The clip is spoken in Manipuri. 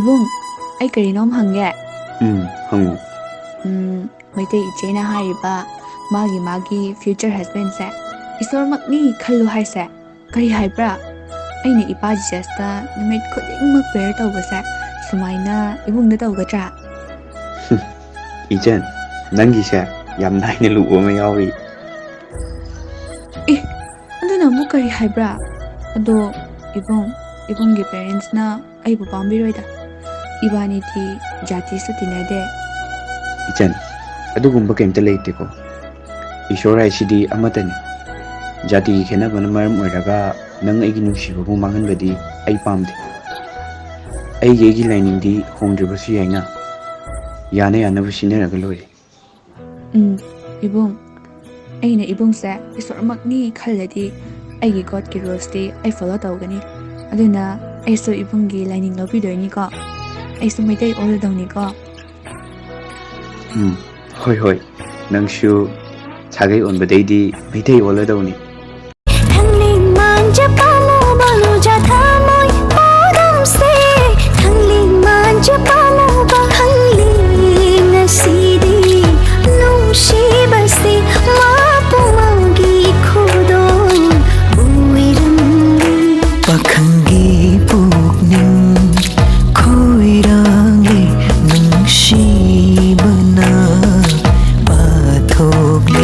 Ibung, ay karinom hangge. Hangu. Maitay ichena hariba, magi future husband se. Isor makni khallu hai se. Kari haibra. Ayna ipa jesta numit khuding mak prayer tawba se. Sumaina ibung na tawgadra. Ichen, nangi se yam naina luwa ma yawi. Aduna mu kari haibra. Ado ibunggi parents na aibu pambiroida. Ibani ti jati sa tinade. Ichen, adugumba kaimta leite ko. Ishora haisidi amatani. Jati khenabana maram oiraga nang aigi nungsibabu manganbadi ai pamde. Aigi lainingdi hongdribasu yaina. Yana yanabu sineraga loi. Ibung, ayna ibung sa isor makni khalladi aigi God ki rules di ay follow tawgani. Aduna ayso ibunggi lining lobi doini ko. Ayso maitay all daw ni ko. Hoi. Nangshu sagay on badaydi maitay wala daw ni.